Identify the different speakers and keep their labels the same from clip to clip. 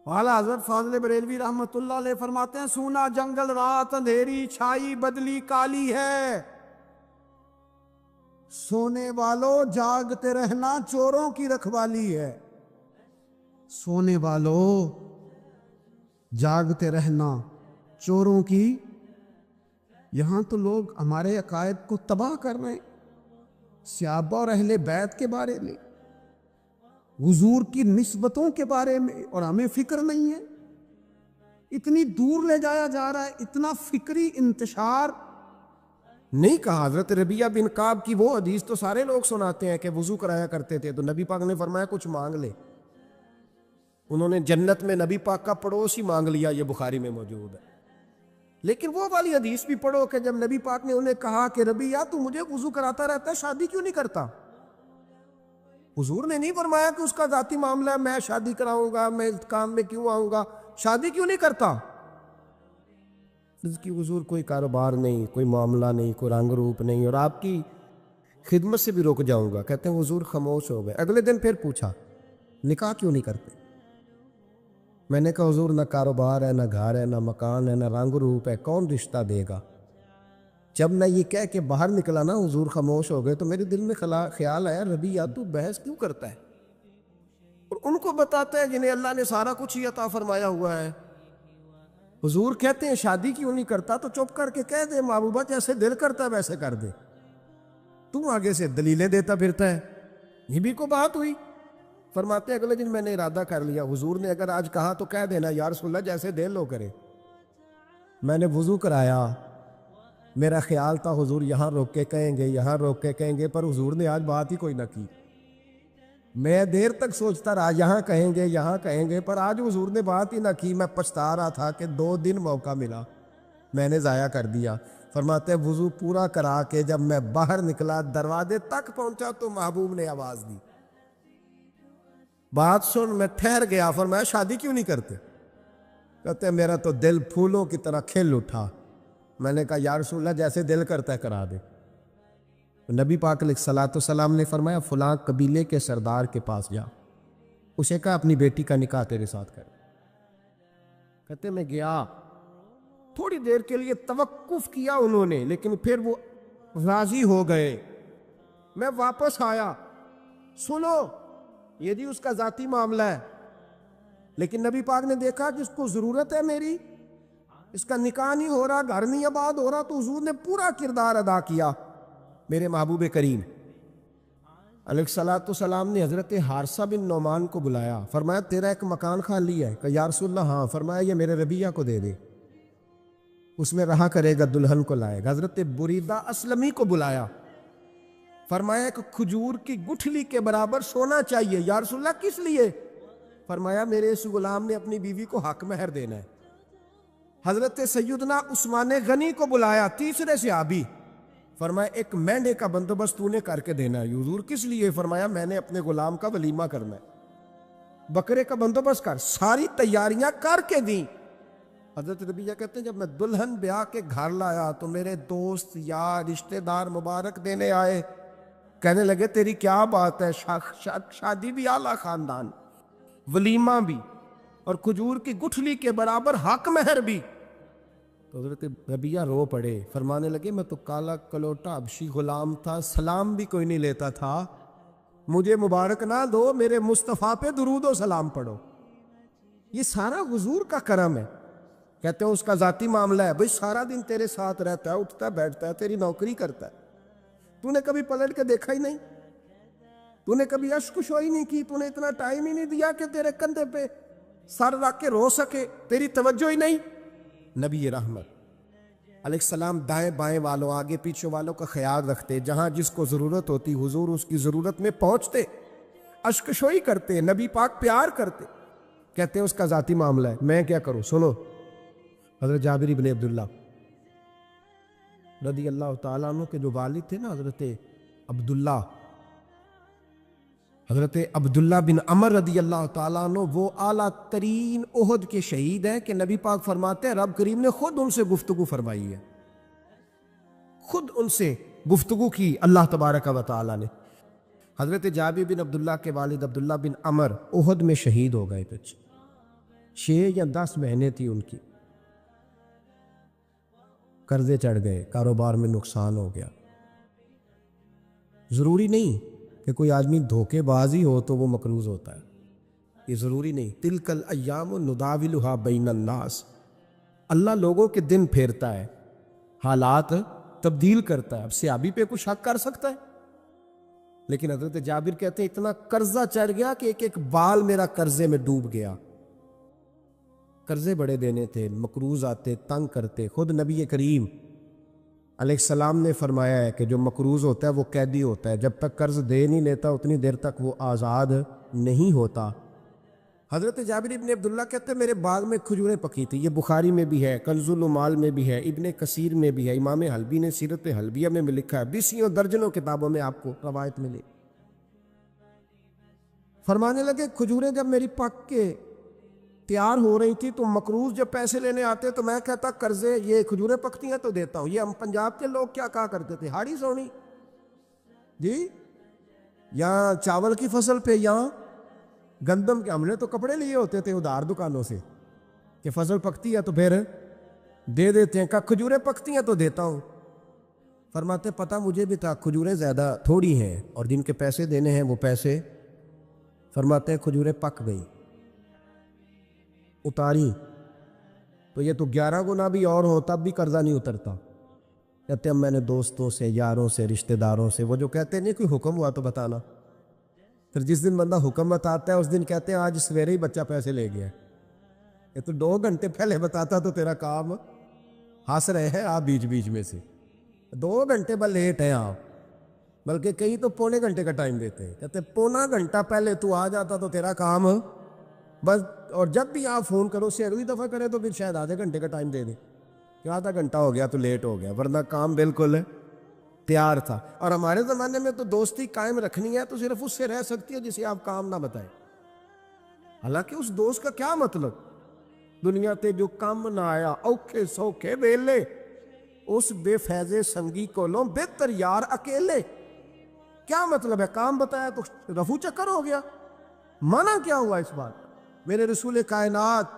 Speaker 1: اعلیٰ حضرت فاضل بریلوی رحمۃ اللہ علیہ فرماتے ہیں سونا جنگل رات اندھیری چھائی بدلی کالی ہے، سونے والوں جاگتے رہنا چوروں کی رکھوالی ہے۔ سونے والوں جاگتے رہنا چوروں کی، یہاں تو لوگ ہمارے عقائد کو تباہ کر رہے ہیں، صحابہ اور اہل بیت کے بارے میں، حضور کی نسبتوں کے بارے میں، اور ہمیں فکر نہیں ہے۔ اتنی دور لے جایا جا رہا ہے، اتنا فکری انتشار نہیں کہا۔ حضرت ربیہ بن کعب کی وہ حدیث تو سارے لوگ سناتے ہیں کہ وضو کرایا کرتے تھے، تو نبی پاک نے فرمایا کچھ مانگ لے۔ انہوں نے جنت میں نبی پاک کا پڑوسی مانگ لیا، یہ بخاری میں موجود ہے۔ لیکن وہ والی حدیث بھی پڑھو کہ جب نبی پاک نے انہیں کہا کہ ربیہ تو مجھے وضو کراتا رہتا ہے، شادی کیوں نہیں کرتا؟ حضور نے نہیں فرمایا کہ اس کا ذاتی معاملہ ہے، میں شادی کراؤں گا، میں اس کام میں کیوں آؤں گا، شادی کیوں نہیں کرتا؟ اس کی حضور کوئی کاروبار نہیں، کوئی معاملہ نہیں، کوئی رنگ روپ نہیں، اور آپ کی خدمت سے بھی رک جاؤں گا۔ کہتے ہیں حضور خاموش ہو گئے۔ اگلے دن پھر پوچھا نکاح کیوں نہیں کرتے؟ میں نے کہا حضور نہ کاروبار ہے، نہ گھر ہے، نہ مکان ہے، نہ رنگ روپ ہے، کون رشتہ دے گا؟ جب میں یہ کہہ کے باہر نکلا نا حضور خاموش ہو گئے، تو میرے دل میں خیال آیا ربیہ تو بحث کیوں کرتا ہے؟ اور ان کو بتاتا ہے جنہیں اللہ نے سارا کچھ ہی عطا فرمایا ہوا ہے۔ حضور کہتے ہیں شادی کیوں نہیں کرتا؟ تو چپ کر کے کہہ دے محبوبہ جیسے دل کرتا ہے ویسے کر دے، تو آگے سے دلیلیں دیتا پھرتا ہے۔ یہ بھی کو بات ہوئی۔ فرماتے ہیں اگلے دن میں نے ارادہ کر لیا، حضور نے اگر آج کہا تو کہہ دینا یا رسول اللہ جیسے دل لو کرے۔ میں نے وضو کرایا، میرا خیال تھا حضور یہاں روک کے کہیں گے، یہاں روک کے کہیں گے، پر حضور نے آج بات ہی کوئی نہ کی۔ میں دیر تک سوچتا رہا یہاں کہیں گے، یہاں کہیں گے، پر آج حضور نے بات ہی نہ کی۔ میں پچھتا رہا تھا کہ 2 دن موقع ملا، میں نے ضائع کر دیا۔ فرماتے ہیں وضو پورا کرا کے جب میں باہر نکلا، دروازے تک پہنچا تو محبوب نے آواز دی، بات سن۔ میں ٹھہر گیا، فرمایا شادی کیوں نہیں کرتے؟ کہتے ہیں میرا تو دل پھولوں کی طرح کھل اٹھا۔ میں نے کہا یا رسول اللہ جیسے دل کرتا ہے کرا دے۔ نبی پاک علیہ الصلوۃ والسلام نے فرمایا فلاں قبیلے کے سردار کے پاس جا، اسے کہا اپنی بیٹی کا نکاح تیرے ساتھ کر۔ کہتے میں گیا، تھوڑی دیر کے لیے توقف کیا انہوں نے، لیکن پھر وہ راضی ہو گئے۔ میں واپس آیا، سنو یہ بھی اس کا ذاتی معاملہ ہے، لیکن نبی پاک نے دیکھا کہ اس کو ضرورت ہے میری، اس کا نکاح نہیں ہو رہا، گھر نہیں آباد ہو رہا، تو حضور نے پورا کردار ادا کیا۔ میرے محبوب کریم علیہ الصلوۃ والسلام نے حضرت حارثہ بن نعمان کو بلایا، فرمایا تیرا ایک مکان خالی ہے؟ کہ یا رسول اللہ ہاں۔ فرمایا یہ میرے ربیہ کو دے دے، اس میں رہا کرے گا، دلہن کو لائے گا۔ حضرت بریدہ اسلمی کو بلایا، فرمایا ایک کھجور کی گٹھلی کے برابر سونا چاہیے۔ یا رسول اللہ کس لیے؟ فرمایا میرے اس غلام نے اپنی بیوی کو حق مہر دینا ہے۔ حضرت سیدنا عثمان غنی کو بلایا، تیسرے صحابی، فرمایا ایک مینڈے کا بندوبست تو نے کر کے دینا ہے۔ حضور کس لیے؟ فرمایا میں نے اپنے غلام کا ولیمہ کرنا ہے، بکرے کا بندوبست کر۔ ساری تیاریاں کر کے دیں۔ حضرت ربیہ کہتے ہیں جب میں دلہن بیاہ کے گھر لایا تو میرے دوست یار رشتہ دار مبارک دینے آئے، کہنے لگے تیری کیا بات ہے، شادی بھی اعلیٰ خاندان، ولیمہ بھی، اور کھجور کی گٹھلی کے برابر حق مہر بھی۔ تو حضرت ربیہ رو پڑے، فرمانے لگے میں تو کالا کلوٹا حبشی غلام تھا، سلام بھی کوئی نہیں لیتا تھا، مجھے مبارک نہ دو، میرے مصطفیٰ پہ درود و سلام پڑھو۔ یہ سارا حضور کا کرم ہے۔ کہتے ہیں اس کا ذاتی معاملہ ہے، بھئی سارا دن تیرے ساتھ رہتا ہے، اٹھتا ہے بیٹھتا ہے، تیری نوکری کرتا ہے، تو نے کبھی پلٹ کے دیکھا ہی نہیں، تو نے کبھی اشک شوئی نہیں کی، تو نے اتنا ٹائم ہی نہیں دیا کہ تیرے کندھے پہ سر رکھ کے رو سکے، تیری توجہ ہی نہیں۔ نبی رحمت علیہ السلام دائیں بائیں والوں، آگے پیچھے والوں کا خیال رکھتے، جہاں جس کو ضرورت ہوتی حضور اس کی ضرورت میں پہنچتے، اشک شوئی کرتے، نبی پاک پیار کرتے۔ کہتے ہیں اس کا ذاتی معاملہ ہے، میں کیا کروں؟ سنو حضرت جابر بن عبداللہ رضی اللہ تعالیٰ عنہ کے جو والد تھے نا حضرت عبداللہ بن عمر رضی اللہ تعالیٰ عنہ، وہ اعلیٰ ترین احد کے شہید ہیں کہ نبی پاک فرماتے ہیں رب کریم نے خود ان سے گفتگو فرمائی ہے، خود ان سے گفتگو کی اللہ تبارک و تعالیٰ نے۔ حضرت جابر بن عبداللہ کے والد عبداللہ بن عمر احد میں شہید ہو گئے تھے، 6 یا 10 مہینے تھی ان کی، قرضے چڑھ گئے، کاروبار میں نقصان ہو گیا۔ ضروری نہیں کہ کوئی آدمی دھوکے باز ہی ہو تو وہ مقروض ہوتا ہے، یہ ضروری نہیں۔ تلک الایام نداولھا بین الناس، اللہ لوگوں کے دن پھیرتا ہے، حالات تبدیل کرتا ہے۔ اب صحابی پہ کچھ شک کر سکتا ہے؟ لیکن حضرت جابر کہتے ہیں اتنا قرضہ چڑھ گیا کہ ایک ایک بال میرا قرضے میں ڈوب گیا۔ قرضے بڑے دینے تھے، مقروض آتے، تنگ کرتے۔ خود نبی کریم علیہ السلام نے فرمایا ہے کہ جو مقروض ہوتا ہے وہ قیدی ہوتا ہے، جب تک قرض دے نہیں لیتا اتنی دیر تک وہ آزاد نہیں ہوتا۔ حضرت جابر ابن عبداللہ کہتے ہیں میرے باغ میں کھجوریں پکی تھی، یہ بخاری میں بھی ہے، کنز العمال میں بھی ہے، ابن کثیر میں بھی ہے، امام حلبی نے سیرت حلبیہ میں بھی لکھا ہے، بیسیوں درجنوں کتابوں میں آپ کو روایت ملے۔ فرمانے لگے کھجوریں جب میری پک کے تیار ہو رہی تھی تو مقروض جب پیسے لینے آتے تو میں کہتا قرضے یہ کھجوریں پکتی ہیں تو دیتا ہوں۔ یہ ہم پنجاب کے لوگ کیا کہا کرتے تھے، ہاڑی سونی جی، یہاں چاول کی فصل پہ، یہاں گندم کے، ہم نے تو کپڑے لیے ہوتے تھے ادھار دکانوں سے کہ فصل پکتی ہے تو پھر دے دیتے ہیں، کہ کھجوریں پکتی ہیں تو دیتا ہوں۔ فرماتے پتہ مجھے بھی تھا کھجوریں زیادہ تھوڑی ہیں اور جن کے پیسے دینے ہیں وہ پیسے، فرماتے ہیں کھجوریں پک گئی، اتاری تو یہ تو 11 گنا بھی اور ہو تب بھی قرضہ نہیں اترتا۔ کہتے ہیں میں نے دوستوں سے، یاروں سے، رشتہ داروں سے، وہ جو کہتے ہیں نہیں کوئی حکم ہوا تو بتانا، پھر جس دن بندہ حکم بتاتا ہے اس دن کہتے ہیں آج سویرے ہی بچہ پیسے لے گیا، یہ تو 2 گھنٹے پہلے بتاتا تو تیرا کام، ہنس رہے ہیں آپ بیچ بیچ میں سے، 2 گھنٹے بس لیٹ ہیں آپ، بلکہ کئی تو پونے گھنٹے کا ٹائم دیتے ہیں، کہتے ہیں پونا گھنٹہ پہلے تو آ جاتا تو تیرا کام بس، اور جب بھی آپ فون کرو سے اگلی دفعہ کرے تو پھر شاید آدھے گھنٹے کا ٹائم دے دیں کہ آدھا گھنٹہ ہو گیا تو لیٹ ہو گیا، ورنہ کام بالکل تیار تھا۔ اور ہمارے زمانے میں تو دوستی قائم رکھنی ہے تو صرف اس سے رہ سکتی ہے جسے آپ کام نہ بتائیں، حالانکہ اس دوست کا کیا مطلب، دنیا تے جو کام نہ آیا اوکھے سوکھے ویلے، اس بے فیضے سنگی کولوں بہتر یار اکیلے، کیا مطلب ہے؟ کام بتایا تو رفو چکر ہو گیا، منع کیا ہوا اس بات؟ میرے رسول کائنات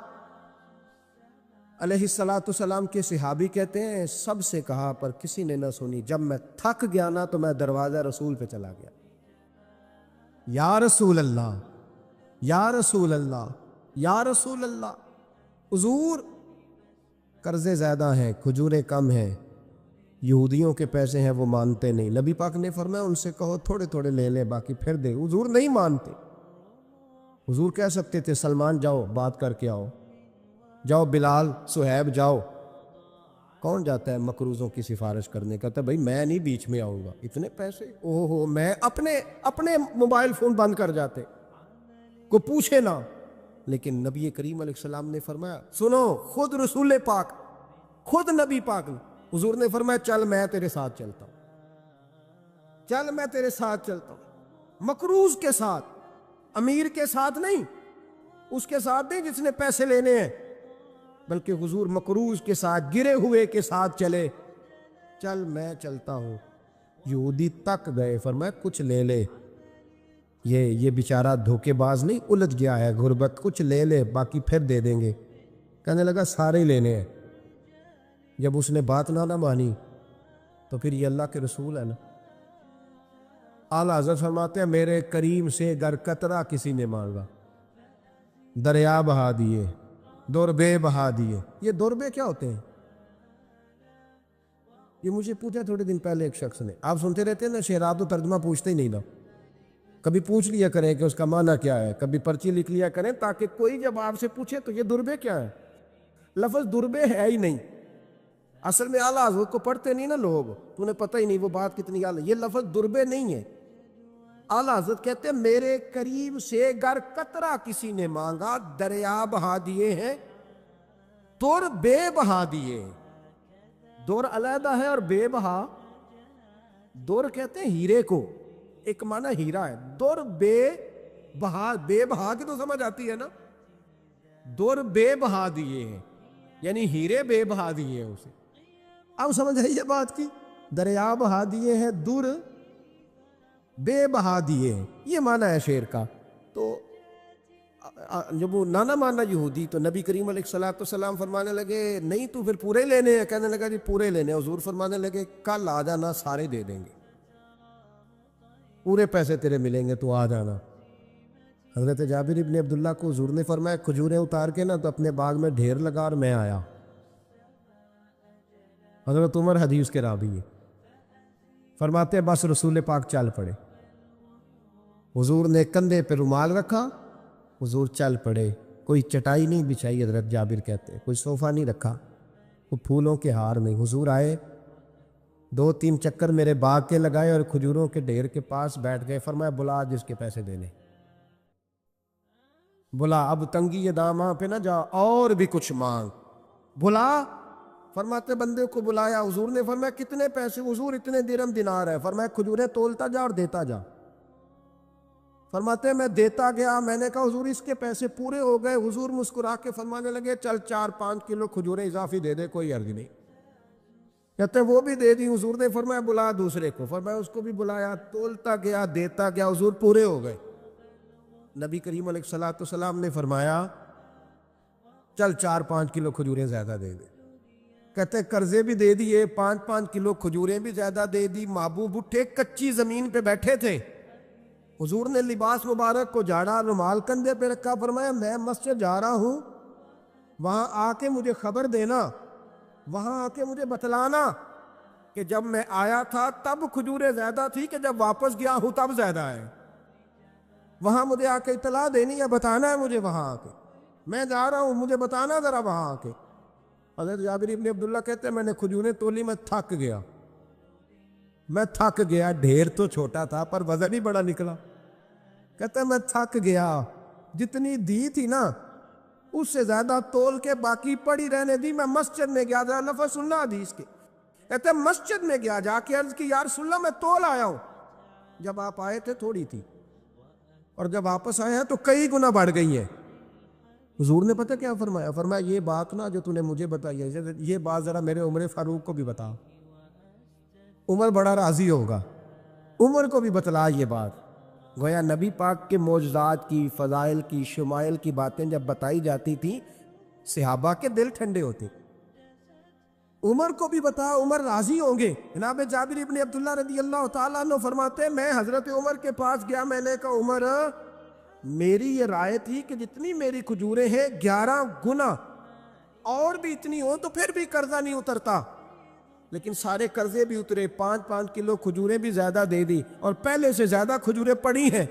Speaker 1: علیہ السلام کے صحابی کہتے ہیں سب سے کہا پر کسی نے نہ سنی، جب میں تھک گیا نا تو میں دروازہ رسول پہ چلا گیا، یا رسول اللہ، یا رسول اللہ، یا رسول اللہ، حضور قرضے زیادہ ہیں، کھجوریں کم ہیں، یہودیوں کے پیسے ہیں وہ مانتے نہیں، نبی پاک نے فرمایا ان سے کہو تھوڑے تھوڑے لے لے باقی پھر دے، حضور نہیں مانتے۔ حضور کہہ سکتے تھے سلمان جاؤ بات کر کے آؤ، جاؤ بلال، صہیب جاؤ، کون جاتا ہے مقروضوں کی سفارش کرنے؟ کہتا ہے بھائی میں نہیں بیچ میں آؤں گا، اتنے پیسے اوہ ہو، میں اپنے موبائل فون بند کر جاتے، کوئی پوچھے نہ۔ لیکن نبی کریم علیہ السلام نے فرمایا سنو، خود رسول پاک، خود نبی پاک نے، حضور نے فرمایا چل میں تیرے ساتھ چلتا ہوں، چل میں تیرے ساتھ چلتا ہوں، مقروض کے ساتھ، امیر کے ساتھ نہیں، اس کے ساتھ نہیں جس نے پیسے لینے ہیں، بلکہ حضور مقروض کے ساتھ، گرے ہوئے کے ساتھ چلے، چل میں چلتا ہوں۔ یہودی تک گئے، فرمایا کچھ لے لے، یہ بیچارہ دھوکے باز نہیں الجھ گیا ہے غربت، کچھ لے لے باقی پھر دے دیں گے۔ کہنے لگا سارے ہی لینے ہیں۔ جب اس نے بات نہ مانی تو پھر یہ اللہ کے رسول ہے نا۔ اعلیٰ حضرت فرماتے ہیں میرے کریم سے گر قطرہ کسی نے مانگا، دریا بہا دیے، دوربے بہا دیے۔ یہ دوربے کیا ہوتے ہیں؟ یہ مجھے پوچھا تھوڑے دن پہلے ایک شخص نے، آپ سنتے رہتے ہیں نا شعرات تو ترجمہ پوچھتے ہی نہیں نا، کبھی پوچھ لیا کریں کہ اس کا معنی کیا ہے، کبھی پرچی لکھ لیا کریں تاکہ کوئی جب آپ سے پوچھے تو یہ دوربے کیا ہے، لفظ دوربے ہے ہی نہیں، اصل میں اعلیٰ حضرت کو پڑھتے نہیں نا لوگ، تو انہیں پتہ ہی نہیں وہ بات کتنی اعلیٰ، یہ لفظ دوربے نہیں ہے۔ اعلیٰ حضرت کہتے ہیں میرے قریب سے گر قطرہ کسی نے مانگا، دریا بہا دیے ہیں، دور بے بہا دیے۔ دور علیحدہ ہے اور بے بہا، دور کہتے ہیں ہیرے کو، ایک معنی ہیرا ہے، دور بے بہا، بے بہا کی تو سمجھ آتی ہے نا، دور بے بہا دیے ہیں یعنی ہیرے بے بہا دیے ہیں اسے۔ اب سمجھ آئی یہ بات کی، دریا بہا دیے ہیں، دور بے بہا دیے ہیں، یہ معنی ہے شعر کا۔ تو جب وہ نانا مانا یہودی، تو نبی کریم علیہ الصلوۃ والسلام فرمانے لگے نہیں تو پھر پورے لینے ہیں؟ کہنے لگا جی پورے لینے ہیں۔ حضور فرمانے لگے کل آ جانا، سارے دے دیں گے، پورے پیسے تیرے ملیں گے، تو آ جانا۔ حضرت جابر ابن عبداللہ کو حضور نے فرمایا کھجوریں اتار کے نا تو اپنے باغ میں ڈھیر لگا اور میں آیا۔ حضرت عمر حدیث کے راوی ہے، فرماتے ہیں بس رسول پاک چل پڑے۔ حضور نے کندھے پہ رومال رکھا، حضور چل پڑے۔ کوئی چٹائی نہیں بچھائی، حضرت جابر کہتے ہیں، کوئی صوفہ نہیں رکھا، وہ پھولوں کے ہار نہیں۔ حضور آئے، 2-3 چکر میرے باغ کے لگائے اور کھجوروں کے ڈھیر کے پاس بیٹھ گئے۔ فرمایا بلا جس کے پیسے دینے، بلا، اب تنگی یہ داماں پہ نہ جا، اور بھی کچھ مانگ، بلا۔ فرماتے بندے کو بلایا، حضور نے فرمایا کتنے پیسے؟ حضور اتنے درہم دینار ہے۔ فرمایا کھجوریں تولتا جا اور دیتا جا۔ فرماتے میں دیتا گیا، میں نے کہا حضور اس کے پیسے پورے ہو گئے۔ حضور مسکرا کے فرمانے لگے چل 4-5 کلو کھجوریں اضافی دے دے، کوئی عرض نہیں۔ کہتے وہ بھی دے دی۔ حضور نے فرمایا بلا دوسرے کو۔ فرمایا اس کو بھی بلایا، تولتا گیا، دیتا گیا، حضور پورے ہو گئے۔ نبی کریم علیہ الصلوۃ والسلام نے فرمایا چل 4-5 کلو کھجوریں زیادہ دے دے۔ کہتے قرضے بھی دے دیے، 5-5 کلو کھجوریں بھی زیادہ دے دی۔ محبوب اٹھے، کچی زمین پہ بیٹھے تھے، حضور نے لباس مبارک کو جھاڑا، رومال کندھے پہ رکھا، فرمایا میں مسجد جا رہا ہوں، وہاں آ کے مجھے خبر دینا، وہاں آ کے مجھے بتلانا کہ جب میں آیا تھا تب کھجوریں زیادہ تھی کہ جب واپس گیا ہوں تب زیادہ ہے۔ وہاں مجھے آ کے اطلاع دینی ہے، بتانا ہے مجھے، وہاں آ کے میں جا رہا ہوں، مجھے بتانا ذرا وہاں آ کے۔ حضرت جابر ابن عبداللہ کہتے ہیں میں نے کھجوریں تولی، میں تھک گیا، میں تھک گیا۔ ڈھیر تو چھوٹا تھا پر وزن ہی بڑا نکلا۔ کہتے ہیں میں تھک گیا، جتنی دی تھی نا اس سے زیادہ تول کے باقی پڑی رہنے دی۔ میں مسجد میں گیا، ذرا لفظ سننا حدیث کے، کہتے ہیں مسجد میں گیا، جا کے عرض کی یا رسول اللہ میں تول آیا ہوں، جب آپ آئے تھے تھوڑی تھی اور جب واپس آئے ہیں تو کئی گنا بڑھ گئی ہیں۔ حضور نے پتہ کیا فرمایا؟ فرمایا یہ بات نا جو تو نے مجھے بتائی ہے، یہ بات ذرا میرے عمر فاروق کو بھی بتا، عمر بڑا راضی ہوگا، عمر کو بھی بتلا یہ بات۔ گویا نبی پاک کے معجزات کی، فضائل کی، شمائل کی باتیں جب بتائی جاتی تھیں صحابہ کے دل ٹھنڈے ہوتے۔ عمر کو بھی بتا، عمر راضی ہوں گے۔ جناب جابر ابن عبداللہ رضی اللہ تعالیٰ عنہ فرماتے ہیں میں حضرت عمر کے پاس گیا، میں نے کہا عمر میری یہ رائے تھی کہ جتنی میری کھجوریں ہیں 11 گنا اور بھی اتنی ہو تو پھر بھی قرضہ نہیں اترتا، لیکن سارے قرضے بھی اترے، 5-5 کلو کھجوریں بھی زیادہ دے دی اور پہلے سے زیادہ کھجوریں پڑی ہیں۔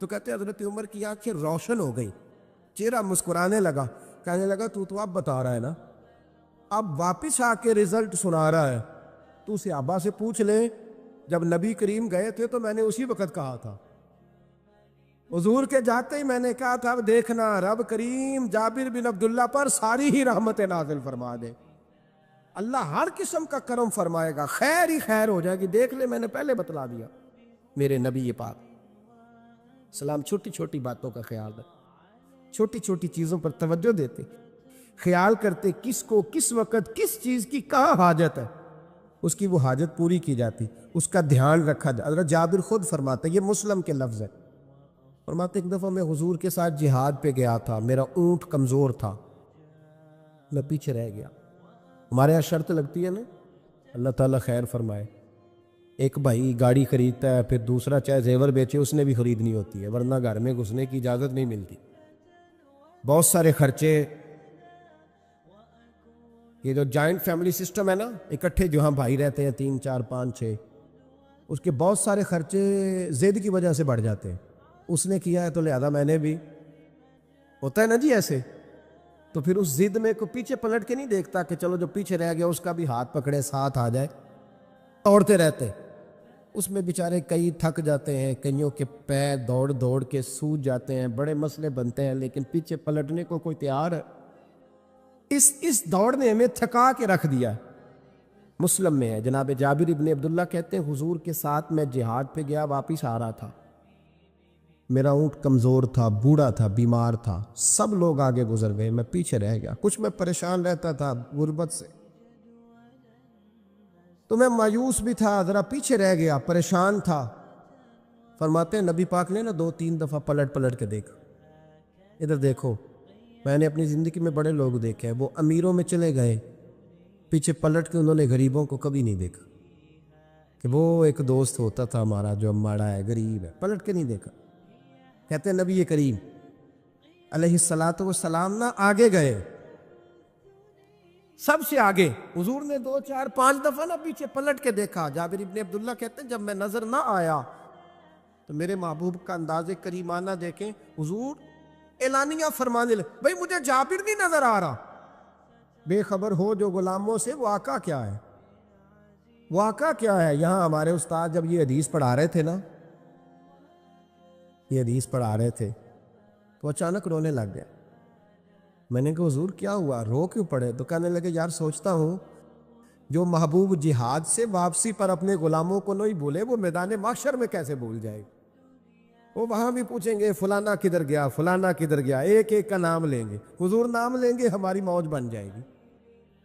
Speaker 1: تو کہتے ہیں حضرت عمر کی آنکھیں روشن ہو گئی، چہرہ مسکرانے لگا، کہنے لگا تو اب بتا رہا ہے نا، اب واپس آ کے رزلٹ سنا رہا ہے، تو صحابہ سے پوچھ لے جب نبی کریم گئے تھے تو میں نے اسی وقت کہا تھا، حضور کے جاتے ہی میں نے کہا تھا اب دیکھنا رب کریم جابر بن عبداللہ پر ساری ہی رحمت نازل فرما دے، اللہ ہر قسم کا کرم فرمائے گا، خیر ہی خیر ہو جائے گی، دیکھ لے میں نے پہلے بتلا دیا۔ میرے نبی پاک سلام چھوٹی چھوٹی باتوں کا خیال رکھ، چھوٹی چھوٹی چیزوں پر توجہ دیتے، خیال کرتے کس کو کس وقت کس چیز کی کہاں حاجت ہے، اس کی وہ حاجت پوری کی جاتی، اس کا دھیان رکھا جاتا۔ حضرت جابر خود فرماتے، یہ مسلم کے لفظ ہے، فرماتے ایک دفعہ میں حضور کے ساتھ جہاد پہ گیا تھا، میرا اونٹ کمزور تھا، میں پیچھے رہ گیا۔ ہمارے یہاں شرط لگتی ہے نا، اللہ تعالیٰ خیر فرمائے، ایک بھائی گاڑی خریدتا ہے پھر دوسرا چاہے زیور بیچے اس نے بھی خریدنی ہوتی ہے، ورنہ گھر میں گھسنے کی اجازت نہیں ملتی، بہت سارے خرچے۔ یہ جو جائنٹ فیملی سسٹم ہے نا، اکٹھے جو ہاں بھائی رہتے ہیں 3 4 5 6، اس کے بہت سارے خرچے ضد کی وجہ سے بڑھ جاتے ہیں، اس نے کیا ہے تو لہذا میں نے بھی، ہوتا ہے نا جی ایسے، تو پھر اس ضد میں کوئی پیچھے پلٹ کے نہیں دیکھتا کہ چلو جو پیچھے رہ گیا اس کا بھی ہاتھ پکڑے ساتھ آ جائے، دوڑتے رہتے، اس میں بیچارے کئی تھک جاتے ہیں، کئیوں کے پیر دوڑ دوڑ کے سوج جاتے ہیں، بڑے مسئلے بنتے ہیں، لیکن پیچھے پلٹنے کو کوئی تیار ہے؟ اس دوڑ نے ہمیں تھکا کے رکھ دیا۔ مسلم میں ہے، جناب جابر ابن عبداللہ کہتے ہیں حضور کے ساتھ میں جہاد پہ گیا، واپس آ رہا تھا، میرا اونٹ کمزور تھا، بوڑھا تھا، بیمار تھا، سب لوگ آگے گزر گئے، میں پیچھے رہ گیا، کچھ میں پریشان رہتا تھا غربت سے، تو میں مایوس بھی تھا، ذرا پیچھے رہ گیا، پریشان تھا۔ فرماتے ہیں نبی پاک نے نا 2-3 دفعہ پلٹ کے دیکھا، ادھر دیکھو، میں نے اپنی زندگی میں بڑے لوگ دیکھے ہیں، وہ امیروں میں چلے گئے، پیچھے پلٹ کے انہوں نے غریبوں کو کبھی نہیں دیکھا کہ وہ ایک دوست ہوتا تھا ہمارا جو ماڑا ہے، غریب ہے، پلٹ کے نہیں دیکھا۔ کہتے ہیں نبی کریم علیہ الصلاۃ والسلام نہ آگے گئے، سب سے آگے۔ حضور نے 2 4 5 دفعہ نہ پیچھے پلٹ کے دیکھا۔ جابر ابن عبداللہ کہتے ہیں جب میں نظر نہ آیا تو میرے محبوب کا انداز کریمانہ دیکھیں، حضور اعلانیہ فرمانے لگے، بھئی مجھے جابر نہیں نظر آ رہا۔ بے خبر ہو جو غلاموں سے، واقعہ کیا ہے؟ واقعہ کیا ہے؟ یہاں ہمارے استاد جب یہ حدیث پڑھا رہے تھے نا، یہ حدیث پڑھا رہے تھے تو اچانک رونے لگ گیا۔ میں نے کہا حضور کیا ہوا، رو کیوں پڑے؟ تو کہنے لگے یار سوچتا ہوں جو محبوب جہاد سے واپسی پر اپنے غلاموں کو نہیں بھولے، وہ میدان محشر میں کیسے بھول جائے؟ وہ وہاں بھی پوچھیں گے فلانا کدھر گیا، فلانا کدھر گیا، ایک ایک کا نام لیں گے۔ حضور نام لیں گے ہماری موج بن جائے گی۔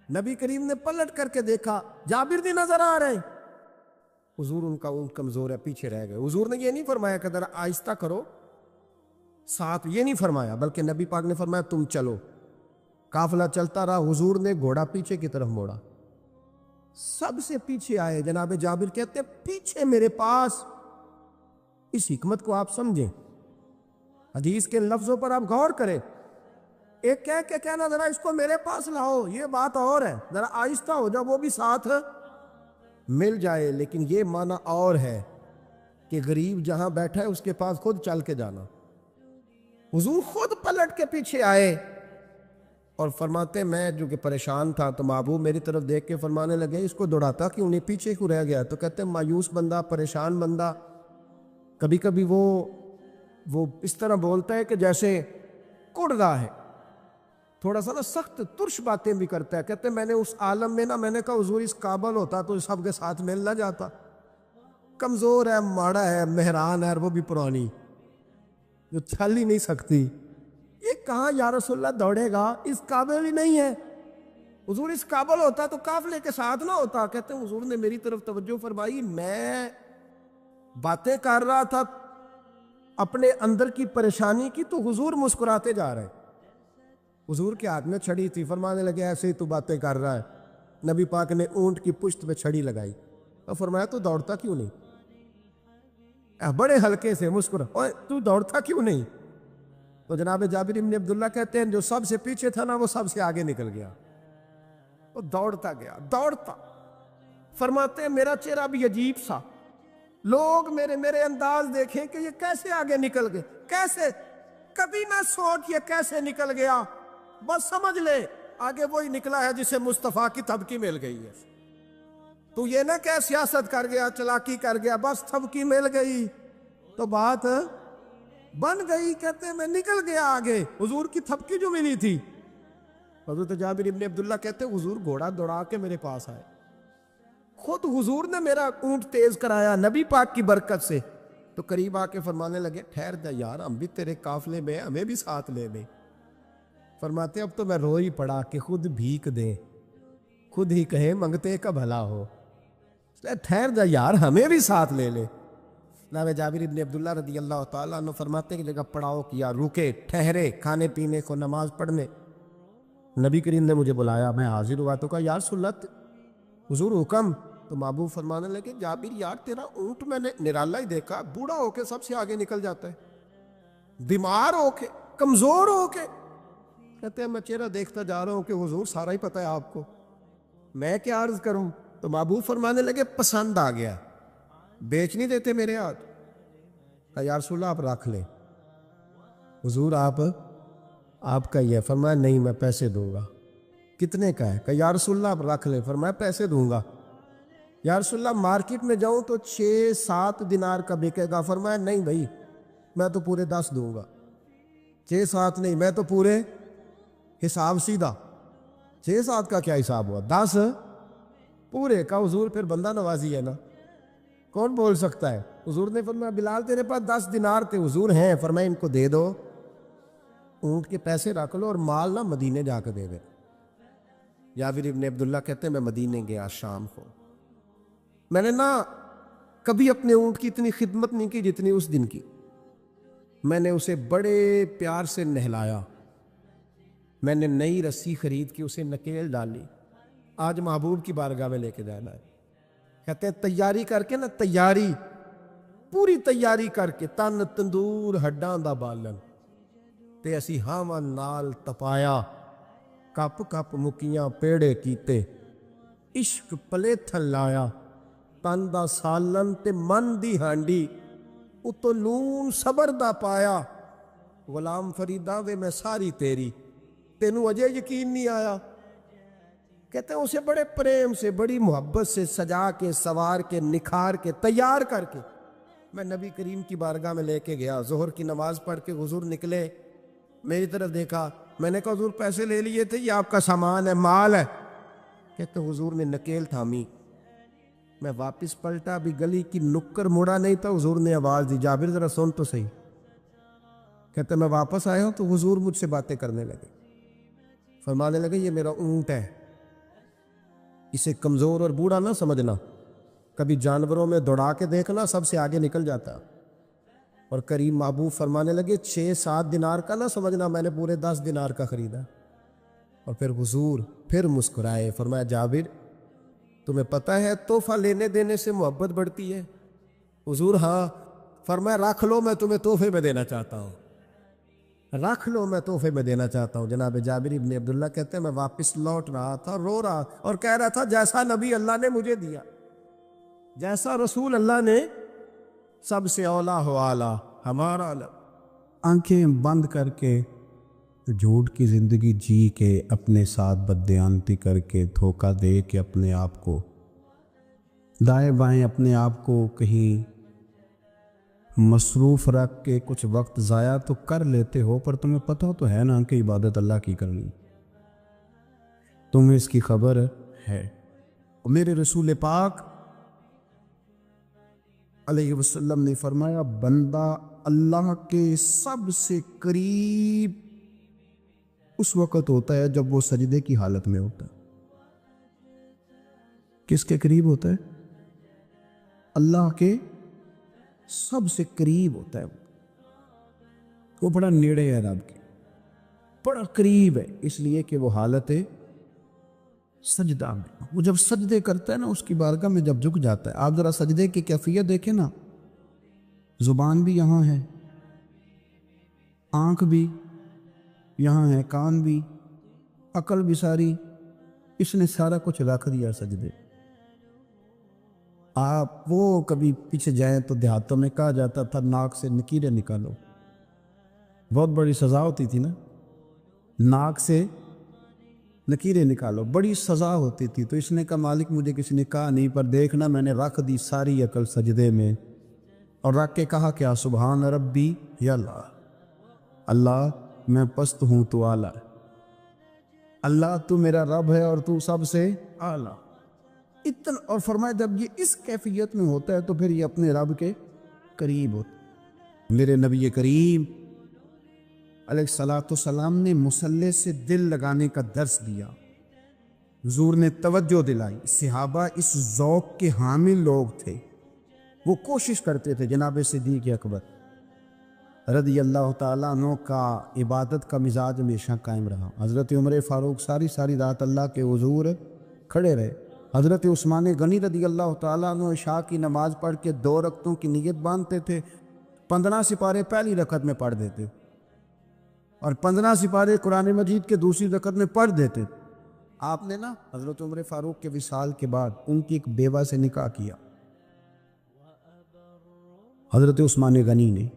Speaker 1: نبی کریم نے پلٹ کر کے دیکھا، جابر نہیں نظر آ رہے۔ حضور ان کا اونٹ کمزور ہے، پیچھے رہ گئے۔ حضور نے یہ نہیں فرمایا کہ ذرا آہستہ کرو ساتھ، یہ نہیں فرمایا، بلکہ نبی پاک نے فرمایا تم چلو۔ قافلہ چلتا رہا، حضور نے گھوڑا پیچھے کی طرف موڑا، سب سے پیچھے آئے۔ جناب جابر کہتے ہیں پیچھے میرے پاس۔ اس حکمت کو آپ سمجھیں، حدیث کے لفظوں پر آپ غور کریں۔ ایک کہہ کے کہنا ذرا اس کو میرے پاس لاؤ، یہ بات اور ہے، ذرا آہستہ ہو جا، وہ بھی ساتھ مل جائے۔ لیکن یہ معنی اور ہے کہ غریب جہاں بیٹھا ہے اس کے پاس خود چل کے جانا۔ حضور خود پلٹ کے پیچھے آئے اور فرماتے میں جو کہ پریشان تھا تو محبوب میری طرف دیکھ کے فرمانے لگے اس کو دوڑاتا کیوں نہیں، پیچھے کیوں رہ گیا؟ تو کہتے ہیں مایوس بندہ، پریشان بندہ کبھی کبھی وہ اس طرح بولتا ہے کہ جیسے کڑ رہا ہے، تھوڑا سا نا سخت ترش باتیں بھی کرتا ہے۔ کہتے ہیں میں نے اس عالم میں نا، میں نے کہا حضور اس قابل ہوتا تو سب کے ساتھ مل نہ جاتا، کمزور ہے، ماڑا ہے، مہران ہے، وہ بھی پرانی جو چل ہی نہیں سکتی، یہ کہاں یا رسول اللہ دوڑے گا، اس قابل ہی نہیں ہے۔ حضور اس قابل ہوتا تو قافلے کے ساتھ نہ ہوتا۔ کہتے ہیں حضور نے میری طرف توجہ فرمائی، میں باتیں کر رہا تھا اپنے اندر کی پریشانی کی تو حضور مسکراتے جا رہے۔ حضور کے ہاتھ میں چھڑی تھی، فرمانے لگے ایسے ہی تو باتیں کر رہا ہے۔ نبی پاک نے اونٹ کی پشت پہ چھڑی لگائی اور فرمایا تو دوڑتا کیوں نہیں؟ بڑے ہلکے سے مسکرا، اوے تو دوڑتا کیوں نہیں؟ تو جناب جابر ابن عبداللہ کہتے ہیں جو سب سے پیچھے تھا نا وہ سب سے آگے نکل گیا، وہ دوڑتا گیا، دوڑتا۔ فرماتے ہیں میرا چہرہ بھی عجیب سا، لوگ میرے انداز دیکھیں کہ یہ کیسے آگے نکل گئے، کیسے، کبھی نہ سوچ یہ کیسے نکل گیا، بس سمجھ لے آگے وہی نکلا ہے جسے مصطفیٰ کی تھبکی مل گئی ہے۔ تو یہ نہ کہ سیاست کر گیا، چلاکی کر گیا، بس تھبکی مل گئی تو بات بن گئی۔ کہتے ہیں میں نکل گیا آگے، حضور کی تھبکی جو ملی تھی۔ حضرت جابر ابن عبداللہ کہتے ہیں حضور گھوڑا دوڑا کے میرے پاس آئے، خود حضور نے میرا اونٹ تیز کرایا نبی پاک کی برکت سے۔ تو قریب آ کے فرمانے لگے ٹھہر جا یار، ہم بھی تیرے قافلے میں، ہمیں بھی ساتھ لے لے۔ فرماتے اب تو میں رو ہی پڑا کہ خود بھیک دے، خود ہی کہے منگتے کا بھلا ہو، ٹھہر جا یار ہمیں بھی ساتھ لے لے۔ جناب جابر ابن عبداللہ رضی اللہ تعالیٰ عنہ فرماتے کہ جگہ پڑاؤ کیا، رکے، ٹھہرے کھانے پینے کو، نماز پڑھنے۔ نبی کریم نے مجھے بلایا، میں حاضر ہوا تو کہا یا رسول اللہ حضور حکم؟ تو محبوب فرمانے لگے جابر یار تیرا اونٹ میں نے نرالا ہی دیکھا، بوڑھا ہو کے سب سے آگے نکل جاتا ہے، بیمار ہو کے، کمزور ہو کے۔ کہتے ہیں میں چہرہ دیکھتا جا رہا ہوں کہ حضور سارا ہی پتہ ہے آپ کو، میں کیا عرض کروں؟ تو محبوب فرمانے لگے پسند آ گیا، بیچ نہیں دیتے میرے ہاتھ؟ کہا یا رسول اللہ آپ رکھ لیں۔ حضور آپ کا یہ؟ فرمایا نہیں میں پیسے دوں گا۔ کتنے کا ہے؟ کہا یا رسول اللہ آپ رکھ لیں۔ فرمایا پیسے دوں گا۔ یا رسول اللہ مارکیٹ میں جاؤں تو 6-7 دینار کا بکے گا۔ فرمایا نہیں بھائی میں تو پورے 10 دوں گا۔ 6-7 نہیں، میں تو پورے، حساب سیدھا، 6-7 کا کیا حساب ہوا، 10 پورے کا۔ حضور پھر بندہ نوازی ہے نا، کون بول سکتا ہے؟ حضور نے فرمایا بلال تیرے پاس 10 دینار تھے؟ حضور ہیں۔ فرمایا ان کو دے دو، اونٹ کے پیسے رکھ لو اور مال نہ مدینے جا کے دے دے۔ جابر ابن عبداللہ کہتے ہیں میں مدینے گیا شام کو، میں نے نا کبھی اپنے اونٹ کی اتنی خدمت نہیں کی جتنی اس دن کی۔ میں نے اسے بڑے پیار سے نہلایا، میں نے نئی رسی خرید کے اسے نکیل ڈالی، آج محبوب کی بارگاہ میں لے کے جانا ہے۔ کہتے ہیں تیاری کر کے نا، تیاری پوری تیاری کر کے، تن تندور ہڈاں دا بالن تے اسی ہاواں نال تپایا، کپ کپ مکیاں پیڑے کیتے، عشق پلیتھن لایا، تن دا سالن تے من دی ہانڈی، اتو نون صبر دا پایا، غلام فریدا وے میں ساری تیری، تینوں اجے یقین نہیں آیا۔ کہتے ہیں اسے بڑے پریم سے، بڑی محبت سے سجا کے، سوار کے، نکھار کے، تیار کر کے میں نبی کریم کی بارگاہ میں لے کے گیا۔ ظہر کی نماز پڑھ کے حضور نکلے، میری طرف دیکھا، میں نے کہا حضور پیسے لے لیے تھے، یہ آپ کا سامان ہے، مال ہے؟ کہتے حضور نے نکیل تھامی، میں واپس پلٹا، بھی گلی کی نکر مڑا نہیں تھا، حضور نے آواز دی، جابر ذرا سن تو صحیح۔ کہتے میں واپس آیا ہوں تو حضور مجھ سے باتیں کرنے لگے، فرمانے لگے یہ میرا اونٹ ہے، اسے کمزور اور بوڑھا نہ سمجھنا، کبھی جانوروں میں دوڑا کے دیکھنا، سب سے آگے نکل جاتا۔ اور کریم محبوب فرمانے لگے 6-7 دینار کا نہ سمجھنا، میں نے پورے 10 دینار کا خریدا۔ اور پھر حضور پھر مسکرائے، فرمایا جابر تمہیں پتہ ہے تحفہ لینے دینے سے محبت بڑھتی ہے؟ حضور ہاں۔ فرمایا رکھ لو، میں تمہیں تحفے میں دینا چاہتا ہوں، رکھ لو، میں تحفے میں دینا چاہتا ہوں۔ جناب جابر ابن عبداللہ کہتے ہیں میں واپس لوٹ رہا تھا، رو رہا اور کہہ رہا تھا جیسا نبی اللہ نے مجھے دیا، جیسا رسول اللہ نے، سب سے اولا ہو اعلیٰ ہمارا علم۔ آنکھیں بند کر کے جھوٹ کی زندگی جی کے، اپنے ساتھ بددیانتی کر کے، دھوکہ دے کے، اپنے آپ کو دائیں بائیں، اپنے آپ کو کہیں مصروف رکھ کے کچھ وقت ضائع تو کر لیتے ہو، پر تمہیں پتہ تو ہے نا کہ عبادت اللہ کی کرنی، تمہیں اس کی خبر ہے۔ میرے رسول پاک علیہ وسلم نے فرمایا بندہ اللہ کے سب سے قریب اس وقت ہوتا ہے جب وہ سجدے کی حالت میں ہوتا ہے۔ کس کے قریب ہوتا ہے؟ اللہ کے سب سے قریب ہوتا ہے، وہ بڑا نیڑے ہے رب کے، بڑا قریب ہے، اس لیے کہ وہ حالت سجدہ میں، وہ جب سجدے کرتا ہے نا، اس کی بارگاہ میں جب جھک جاتا ہے۔ آپ ذرا سجدے کی کیفیت دیکھیں نا، زبان بھی یہاں ہے، آنکھ بھی یہاں ہے، کان بھی، عقل بھی ساری، اس نے سارا کچھ رکھ دیا سجدے۔ آپ وہ کبھی پیچھے جائیں تو دیہاتوں میں کہا جاتا تھا ناک سے نکیریں نکالو، بہت بڑی سزا ہوتی تھی نا، ناک سے نکیریں نکالو، بڑی سزا ہوتی تھی۔ تو اس نے کہا مالک مجھے کسی نے کہا نہیں، پر دیکھنا میں نے رکھ دی ساری عقل سجدے میں، اور رکھ کے کہا کیا سبحان ربی یا اللہ، اللہ میں پست ہوں تو اعلیٰ ہے، اللہ تو میرا رب ہے اور تو سب سے اعلیٰ اتنا۔ اور فرمایا جب یہ اس کیفیت میں ہوتا ہے تو پھر یہ اپنے رب کے قریب ہوتا ہے۔ میرے نبی کریم علیہ السلام نے مصلی سے دل لگانے کا درس دیا، حضور نے توجہ دلائی، صحابہ اس ذوق کے حامل لوگ تھے، وہ کوشش کرتے تھے۔ جناب صدیق اکبر رضی اللہ تعالیٰ عنہ کا عبادت کا مزاج ہمیشہ قائم رہا۔ حضرت عمر فاروق ساری رات اللہ کے حضور کھڑے رہے۔ حضرت عثمان غنی رضی اللہ تعالیٰ عنہ عشاء کی نماز پڑھ کے 2 رکعتوں کی نیت باندھتے تھے، 15 سپارے پہلی رکعت میں پڑھ دیتے اور 15 سپارے قرآن مجید کے دوسری رکعت میں پڑھ دیتے۔ آپ نے نا حضرت عمر فاروق کے وصال کے بعد ان کی ایک بیوہ سے نکاح کیا، حضرت عثمان غنی نے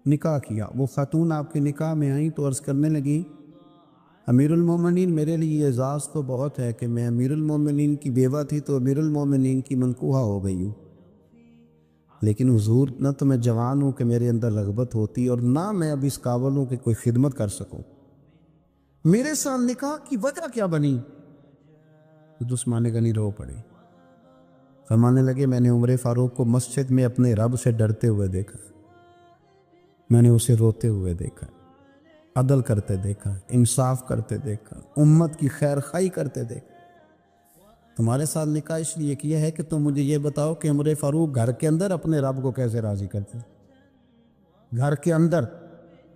Speaker 1: نکاح کیا۔ وہ خاتون آپ کے نکاح میں آئیں تو عرض کرنے لگی امیر المومنین میرے لیے اعزاز تو بہت ہے کہ میں امیر المومنین کی بیوہ تھی تو امیر المومنین کی منکوحہ ہو گئی ہوں، لیکن حضور نہ تو میں جوان ہوں کہ میرے اندر رغبت ہوتی اور نہ میں اب اس قابل ہوں کہ کوئی خدمت کر سکوں، میرے ساتھ نکاح کی وجہ کیا بنی؟ تو عثمان غنی رو پڑے، فرمانے لگے میں نے عمر فاروق کو مسجد میں اپنے رب سے ڈرتے ہوئے دیکھا، میں نے اسے روتے ہوئے دیکھا، عدل کرتے دیکھا، انصاف کرتے دیکھا، امت کی خیر خواہی کرتے دیکھا۔ تمہارے ساتھ نکاح اس لیے کیا ہے کہ تم مجھے یہ بتاؤ کہ عمر فاروق گھر کے اندر اپنے رب کو کیسے راضی کرتے، گھر کے اندر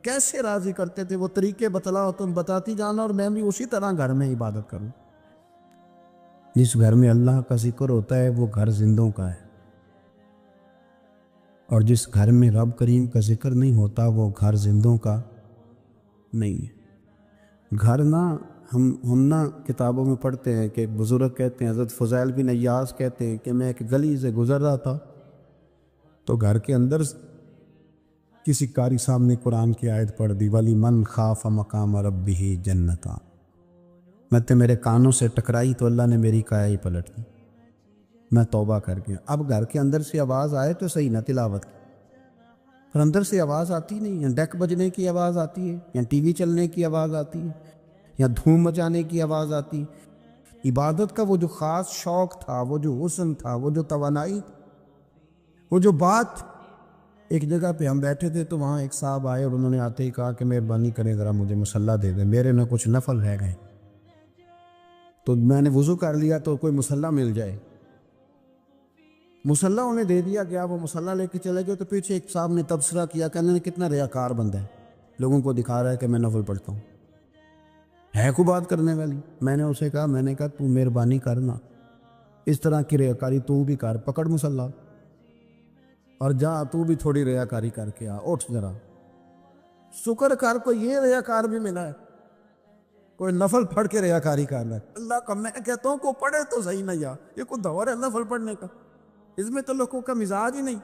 Speaker 1: کیسے راضی کرتے تھے، وہ طریقے بتلاؤ، تم بتاتی جانا اور میں بھی اسی طرح گھر میں عبادت کروں۔ جس گھر میں اللہ کا ذکر ہوتا ہے وہ گھر زندوں کا ہے، اور جس گھر میں رب کریم کا ذکر نہیں ہوتا وہ گھر زندوں کا نہیں ہے۔ گھر نا ہم نا کتابوں میں پڑھتے ہیں کہ بزرگ کہتے ہیں، حضرت فضیل بن عیاض کہتے ہیں کہ میں ایک گلی سے گزر رہا تھا تو گھر کے اندر کسی قاری صاحب نے قرآن کی آیت پڑھ دی، وَلِمَنْ خَافَ مَقَامَ رَبِّهِ جَنَّتَانِ۔ میں تو میرے کانوں سے ٹکرائی تو اللہ نے میری کایا ہی پلٹ دی، میں توبہ کر گیا۔ اب گھر کے اندر سے آواز آئے تو صحیح نہ تلاوت کی، پر اندر سے آواز آتی نہیں ہے، ڈیک بجنے کی آواز آتی ہے، یا ٹی وی چلنے کی آواز آتی ہے، یا دھوم مچانے کی آواز آتی ہے۔ عبادت کا وہ جو خاص شوق تھا، وہ جو حسن تھا، وہ جو توانائی، وہ جو بات۔ ایک جگہ پہ ہم بیٹھے تھے تو وہاں ایک صاحب آئے اور انہوں نے آتے ہی کہا کہ مہربانی کریں ذرا مجھے مصلی دے دیں، میرے نہ کچھ نفل رہ گئے۔ تو میں نے وضو کر لیا تو کوئی مصلی مل جائے، مصلی انہیں دے دیا گیا، وہ مصلی لے کے چلے گئے۔ تو پیچھے ایک صاحب نے تبصرہ کیا کہ انہوں نے کتنا ریاکار بندہ ہے، لوگوں کو دکھا رہا ہے کہ میں نفل پڑھتا ہوں، ہے کو بات کرنے والی۔ میں نے اسے کہا، میں نے کہا تو مہربانی کرنا، اس طرح کی ریاکاری تو بھی کر، پکڑ مصلی اور جا تو بھی تھوڑی ریاکاری کر کے آ، اٹھ ذرا شکر کر، کوئی یہ ریاکار بھی ملا ہے، کوئی نفل پڑھ کے ریاکاری کر رہا ہے۔ اللہ کا میں کہتا ہوں کو پڑھے تو صحیح نہ، یا یہ کوئی دور ہے نفل پڑھنے کا؟ اس میں تو لوگوں کا مزاج ہی نہیں،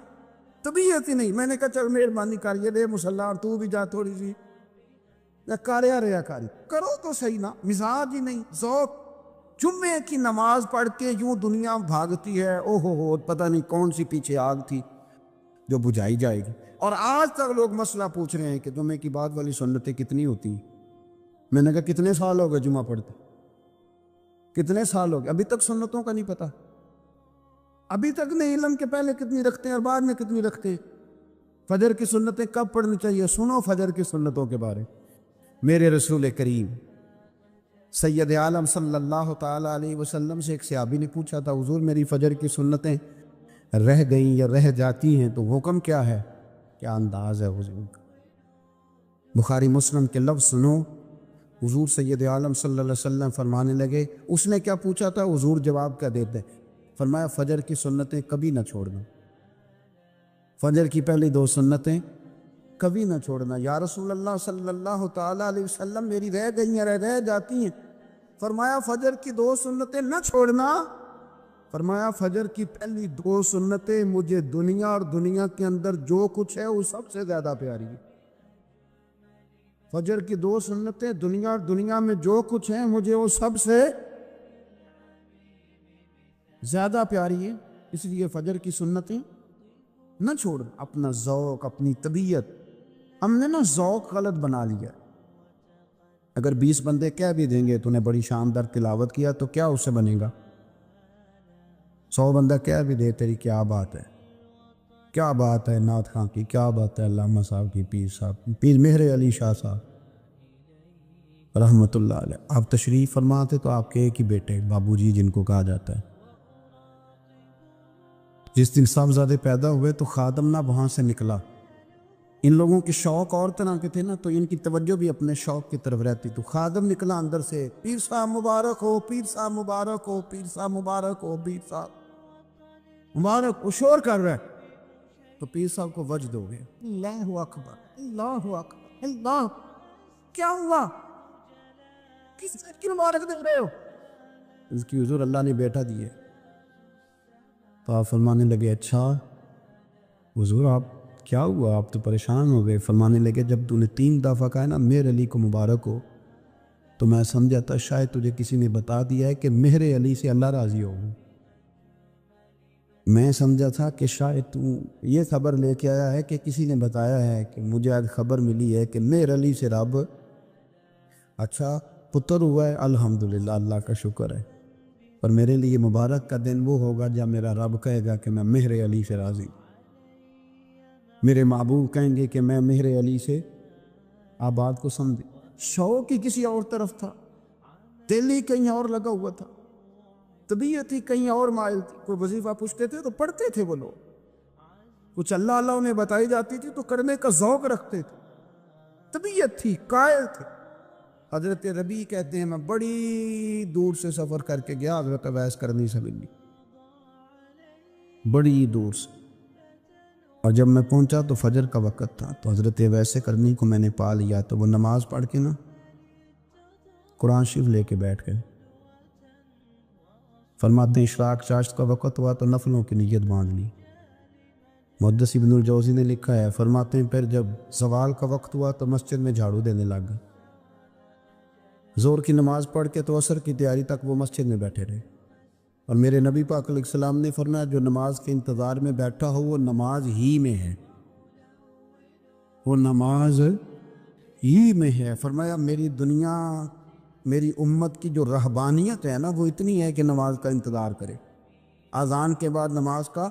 Speaker 1: طبیعت ہی نہیں۔ میں نے کہا چل مہربانی کر یہ دے مصلی اور تو بھی جا تھوڑی سی کاریا ریاکاری کرو تو صحیح نا، مزاج ہی نہیں، ذوق۔ جمعے کی نماز پڑھ کے یوں دنیا بھاگتی ہے، او ہو پتہ نہیں کون سی پیچھے آگ تھی جو بجھائی جائے گی۔ اور آج تک لوگ مسئلہ پوچھ رہے ہیں کہ جمعے کی بعد والی سنتیں کتنی ہوتی ہیں۔ میں نے کہا کتنے سال ہو گئے جمعہ پڑھتے، کتنے سال ہو گئے، ابھی تک سنتوں کا نہیں پتہ، ابھی تک نہیں علم کے پہلے کتنی رکھتے ہیں اور بعد میں کتنی رکھتے ہیں۔ فجر کی سنتیں کب پڑھنی چاہیے؟ سنو فجر کی سنتوں کے بارے۔ میرے رسول کریم سید عالم صلی اللہ تعالیٰ علیہ وسلم سے ایک صحابی نے پوچھا تھا، حضور میری فجر کی سنتیں رہ گئیں یا رہ جاتی ہیں تو حکم کیا ہے؟ کیا انداز ہے حضور کا، بخاری مسلم کے لفظ سنو۔ حضور سید عالم صلی اللہ علیہ وسلم فرمانے لگے، اس نے کیا پوچھا تھا؟ حضور جواب کیا دیتے؟ فرمایا فجر کی سنتیں کبھی نہ چھوڑنا، فجر کی پہلی 2 سنتیں کبھی نہ چھوڑنا۔ یا رسول اللہ صلی اللہ تعالیٰ علیہ وسلم میری رہ گئی ہیں، رہ جاتی ہیں۔ فرمایا فجر کی 2 سنتیں نہ چھوڑنا، فرمایا فجر کی پہلی 2 سنتیں مجھے دنیا اور دنیا کے اندر جو کچھ ہے وہ سب سے زیادہ پیاری ہے۔ فجر کی 2 سنتیں دنیا اور دنیا میں جو کچھ ہے مجھے وہ سب سے زیادہ پیاری ہے، اس لیے فجر کی سنتیں نہ چھوڑ۔ اپنا ذوق، اپنی طبیعت، ہم نے نا ذوق غلط بنا لیا۔ اگر 20 بندے کہہ بھی دیں گے تو نے بڑی شاندار تلاوت کیا تو کیا اس سے بنے گا؟ 100 بندہ کہہ بھی دے تیری کیا بات ہے، کیا بات ہے نعت خاں کی، کیا بات ہے علامہ صاحب کی، پیر صاحب کی، پیر مہر علی شاہ صاحب رحمۃ اللہ علیہ۔ آپ تشریف فرماتے تو آپ کے ایک ہی بیٹے بابو جی جن کو کہا جاتا ہے، جس دن صاحبزادے پیدا ہوئے تو خادم نہ وہاں سے نکلا۔ ان لوگوں کے شوق اور طرح کے تھے نا، تو ان کی توجہ بھی اپنے شوق کی طرف رہتی۔ تو خادم نکلا اندر سے، پیر صاحب مبارک ہو، پیر صاحب مبارک ہو، پیر صاحب مبارک ہو، پیر صاحب مبارک، وہ شور کر رہا ہے۔ تو پیر صاحب کو وجد ہو گیا، اللہ اکبر، اللہ اکبر، اللہ، کیا ہوا؟ کس کی مبارک دے رہے ہو؟ اس کی حضور اللہ نے بیٹا دیے۔ تو آپ فرمانے لگے اچھا حضور آپ کیا ہوا، آپ تو پریشان ہو گئے۔ فرمانے لگے جب تو نے 3 دفعہ کہا نا مہر علی کو مبارک ہو تو میں سمجھا تھا شاید تجھے کسی نے بتا دیا ہے کہ مہر علی سے اللہ راضی ہو۔ میں سمجھا تھا کہ شاید تو یہ خبر لے کے آیا ہے کہ کسی نے بتایا ہے کہ مجھے آج خبر ملی ہے کہ مہر علی سے رب، اچھا پتر ہوا ہے، الحمدللہ اللہ کا شکر ہے، پر میرے لیے مبارک کا دن وہ ہوگا جب میرا رب کہے گا کہ میں مہر علی سے راضی، میرے محبوب کہیں گے کہ میں مہر علی سے۔ آپ بات کو سمجھے، شوق ہی کسی اور طرف تھا، دل ہی کہیں اور لگا ہوا تھا، طبیعت ہی کہیں اور مائل تھی۔ کوئی وظیفہ پوچھتے تھے تو پڑھتے تھے وہ لوگ، کچھ اللہ اللہ انہیں بتائی جاتی تھی تو کرنے کا ذوق رکھتے تھے، طبیعت تھی، قائل تھے۔ حضرت ربیع کہتے ہیں میں بڑی دور سے سفر کر کے گیا حضرت اویس کرنی سے ملنی، بڑی دور سے، اور جب میں پہنچا تو فجر کا وقت تھا، تو حضرت اویس کرنی کو میں نے پا لیا، تو وہ نماز پڑھ کے نا قرآن شریف لے کے بیٹھ گئے۔ فرماتے ہیں اشراق چاشت کا وقت ہوا تو نفلوں کی نیت باندھ لی۔ محدث ابن الجوزی نے لکھا ہے، فرماتے ہیں پھر جب زوال کا وقت ہوا تو مسجد میں جھاڑو دینے لگ گئے۔ ظہر کی نماز پڑھ کے تو عصر کی تیاری تک وہ مسجد میں بیٹھے رہے، اور میرے نبی پاک علیہ السلام نے فرمایا جو نماز کے انتظار میں بیٹھا ہو وہ نماز ہی میں ہے، وہ نماز ہی میں ہے۔ فرمایا میری دنیا، میری امت کی جو رہبانیت ہے نا وہ اتنی ہے کہ نماز کا انتظار کرے، اذان کے بعد نماز کا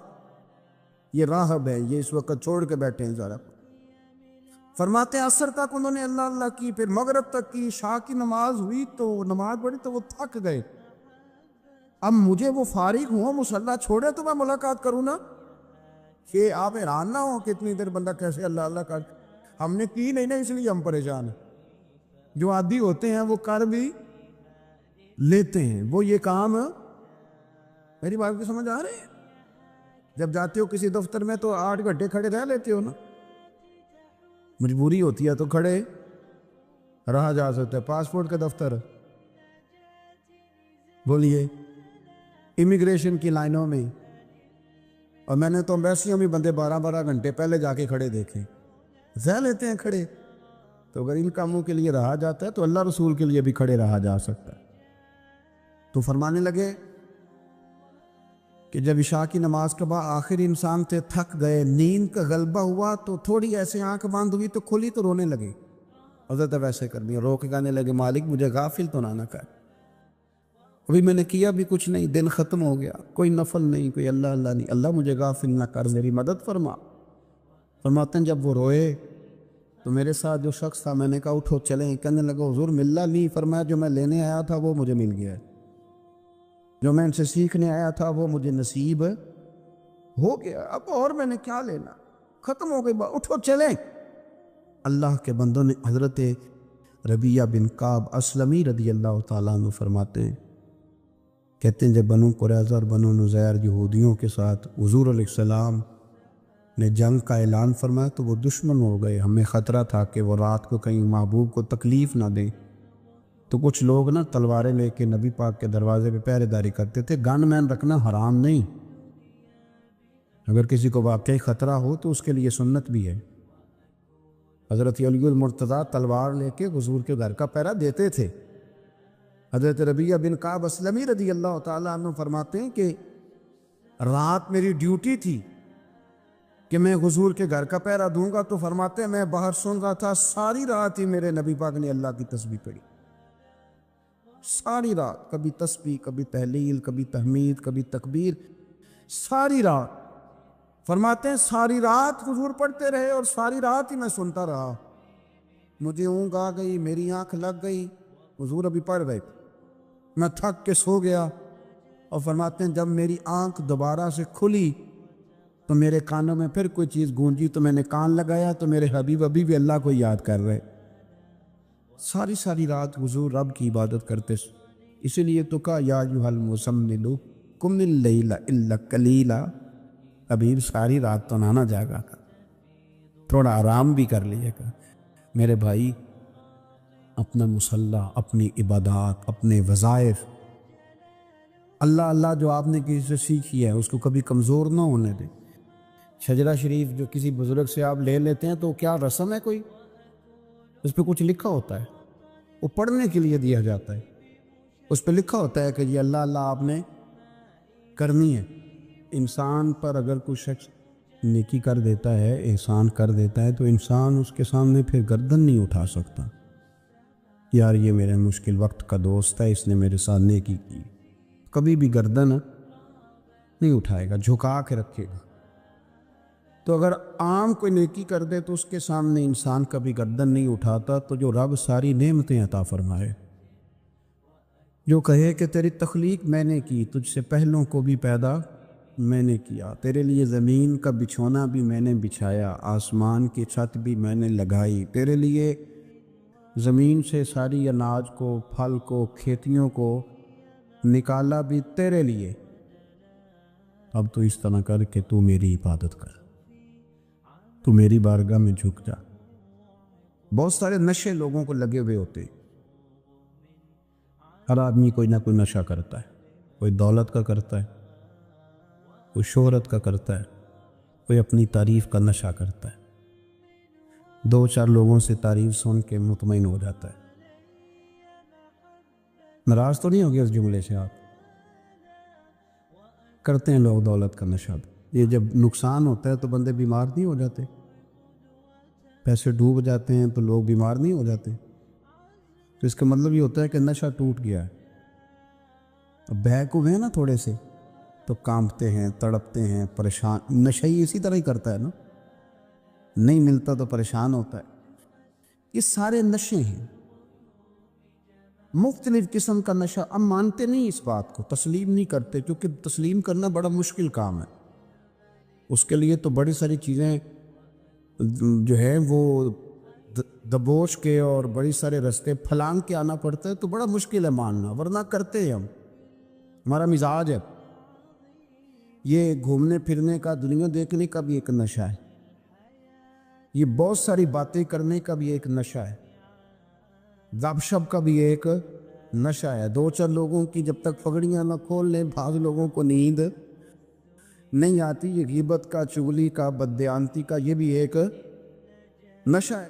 Speaker 1: یہ راہب ہے، یہ اس وقت چھوڑ کے بیٹھے ہیں ذرا۔ فرماتے ہیں عصر تک انہوں نے اللہ اللہ کی، پھر مغرب تک کی، عشاء کی نماز ہوئی تو نماز پڑھی تو وہ تھک گئے۔ اب مجھے وہ فارغ ہوں، مصلی چھوڑے تو میں ملاقات کروں نا، کہ آپ حیران نہ ہو کہ اتنی دیر بندہ کیسے اللہ اللہ کر، ہم نے کی نہیں نا اس لیے ہم پریشان ہیں۔ جو عادی ہوتے ہیں وہ کر بھی لیتے ہیں، وہ یہ کام، میری بات کو سمجھ آ رہے ہیں؟ جب جاتے ہو کسی دفتر میں تو 8 گھنٹے کھڑے رہ لیتے ہو نا، مجبوری ہوتی ہے تو کھڑے رہا جا سکتا ہے۔ پاسپورٹ کا دفتر، بولیے امیگریشن کی لائنوں میں، اور میں نے تو ایمبیسیوں میں بندے 12 گھنٹے پہلے جا کے کھڑے دیکھے، رہ لیتے ہیں کھڑے۔ تو اگر ان کاموں کے لیے رہا جاتا ہے تو اللہ رسول کے لیے بھی کھڑے رہا جا سکتا ہے۔ تو فرمانے لگے کہ جب عشاء کی نماز کے بعد آخر انسان سے تھک گئے، نیند کا غلبہ ہوا تو تھوڑی ایسے آنکھ بند ہوئی تو کھلی تو رونے لگے۔ حضرت ویسے کر دیا، رو کے کہنے لگے مالک مجھے غافل تو نہ کر، ابھی میں نے کیا بھی کچھ نہیں، دن ختم ہو گیا، کوئی نفل نہیں، کوئی اللہ اللہ نہیں، اللہ مجھے غافل نہ کر، میری مدد فرما۔ فرماتے ہیں جب وہ روئے تو میرے ساتھ جو شخص تھا میں نے کہا اٹھو چلیں، کہنے لگا حضور ملا نہیں، فرمایا جو میں لینے آیا تھا وہ مجھے مل گیا ہے، جو میں ان سے سیکھنے آیا تھا وہ مجھے نصیب ہو گیا، اب اور میں نے کیا لینا، ختم ہو گئی بات، اٹھو چلیں۔ اللہ کے بندوں نے حضرت ربیعہ بن کعب اسلمی رضی اللہ تعالیٰ عنہ فرماتے ہیں، کہتے ہیں جب بنو قریظہ اور بنو نذیر یہودیوں کے ساتھ حضور علیہ السلام نے جنگ کا اعلان فرمایا تو وہ دشمن ہو گئے، ہمیں خطرہ تھا کہ وہ رات کو کہیں محبوب کو تکلیف نہ دیں، تو کچھ لوگ نا تلواریں لے کے نبی پاک کے دروازے پہ پہرے داری کرتے تھے۔ گن مین رکھنا حرام نہیں، اگر کسی کو واقعی خطرہ ہو تو اس کے لیے سنت بھی ہے۔ حضرت علی المرتضیٰ تلوار لے کے حضور کے گھر کا پہرا دیتے تھے۔ حضرت ربیعہ بن کعب اسلمی رضی اللہ تعالیٰ عنہ فرماتے ہیں کہ رات میری ڈیوٹی تھی کہ میں حضور کے گھر کا پہرا دوں گا، تو فرماتے ہیں میں باہر سن رہا تھا، ساری رات ہی میرے نبی پاک نے اللہ کی تسبیح پڑھی، ساری رات، کبھی تسبیح، کبھی تہلیل، کبھی تحمید، کبھی تکبیر، ساری رات۔ فرماتے ہیں ساری رات حضور پڑھتے رہے اور ساری رات ہی میں سنتا رہا، مجھے اونگ آ گئی، میری آنکھ لگ گئی، حضور ابھی پڑھ رہے تھے، میں تھک کے سو گیا، اور فرماتے ہیں جب میری آنکھ دوبارہ سے کھلی تو میرے کانوں میں پھر کوئی چیز گونجی، تو میں نے کان لگایا تو میرے حبیب ابھی بھی اللہ کو یاد کر رہے۔ ساری رات حضور رب کی عبادت کرتے، اسی لیے تو کہا یا ایھا المزمل قم اللیل الا قلیلا، حبیب ساری رات تو نہ جاگا تھا، تھوڑا آرام بھی کر لیے گا۔ میرے بھائی اپنا مصلی، اپنی عبادات، اپنے وظائف، اللہ اللہ جو آپ نے کسی سے سیکھی ہے اس کو کبھی کمزور نہ ہونے دیں۔ شجرہ شریف جو کسی بزرگ سے آپ لے لیتے ہیں تو کیا رسم ہے کوئی؟ اس پہ کچھ لکھا ہوتا ہے، وہ پڑھنے کے لیے دیا جاتا ہے، اس پہ لکھا ہوتا ہے کہ یہ اللہ اللہ آپ نے کرنی ہے۔ انسان پر اگر کوئی شخص نیکی کر دیتا ہے، احسان کر دیتا ہے، تو انسان اس کے سامنے پھر گردن نہیں اٹھا سکتا، یار یہ میرے مشکل وقت کا دوست ہے، اس نے میرے ساتھ نیکی کی، کبھی بھی گردن نہیں اٹھائے گا، جھکا کے رکھے گا۔ تو اگر عام کوئی نیکی کر دے تو اس کے سامنے انسان کبھی گردن نہیں اٹھاتا، تو جو رب ساری نعمتیں عطا فرمائے، جو کہے کہ تیری تخلیق میں نے کی، تجھ سے پہلوں کو بھی پیدا
Speaker 2: میں نے کیا، تیرے لیے زمین کا بچھونا بھی میں نے بچھایا، آسمان کی چھت بھی میں نے لگائی، تیرے لیے زمین سے ساری اناج کو، پھل کو، کھیتیوں کو نکالا بھی تیرے لیے۔ اب تو اس طرح کر کہ تو میری عبادت کر، تو میری بارگاہ میں جھک جا۔ بہت سارے نشے لوگوں کو لگے ہوئے ہوتے، ہر آدمی کوئی نہ کوئی نشہ کرتا ہے، کوئی دولت کا کرتا ہے، کوئی شہرت کا کرتا ہے، کوئی اپنی تعریف کا نشہ کرتا ہے، دو چار لوگوں سے تعریف سن کے مطمئن ہو جاتا ہے۔ ناراض تو نہیں ہو گیا اس جملے سے؟ آپ کرتے ہیں لوگ دولت کا نشہ بھی، یہ جب نقصان ہوتا ہے تو بندے بیمار نہیں ہو جاتے؟ پیسے ڈوب جاتے ہیں تو لوگ بیمار نہیں ہو جاتے؟ تو اس کا مطلب یہ ہوتا ہے کہ نشہ ٹوٹ گیا ہے۔ اب بہک ہوئے ہیں نا تھوڑے سے تو کانپتے ہیں، تڑپتے ہیں، پریشان۔ نشئی اسی طرح ہی کرتا ہے نا، نہیں ملتا تو پریشان ہوتا ہے۔ یہ سارے نشے ہیں، مختلف قسم کا نشہ۔ اب مانتے نہیں اس بات کو، تسلیم نہیں کرتے، کیونکہ تسلیم کرنا بڑا مشکل کام ہے۔ اس کے لیے تو بڑی ساری چیزیں جو ہے وہ دبوچ کے اور بڑی سارے رستے پھلانگ کے آنا پڑتا ہے، تو بڑا مشکل ہے ماننا، ورنہ کرتے ہیں ہم، ہمارا مزاج ہے۔ یہ گھومنے پھرنے کا، دنیا دیکھنے کا بھی ایک نشہ ہے، یہ بہت ساری باتیں کرنے کا بھی ایک نشہ ہے، گپ شپ کا بھی ایک نشہ ہے۔ دو چار لوگوں کی جب تک پگڑیاں نہ کھول لیں، بعض لوگوں کو نیند نہیں آتی۔ یہ غیبت کا، چغلی کا، بددیانتی کا، یہ بھی ایک نشہ ہے۔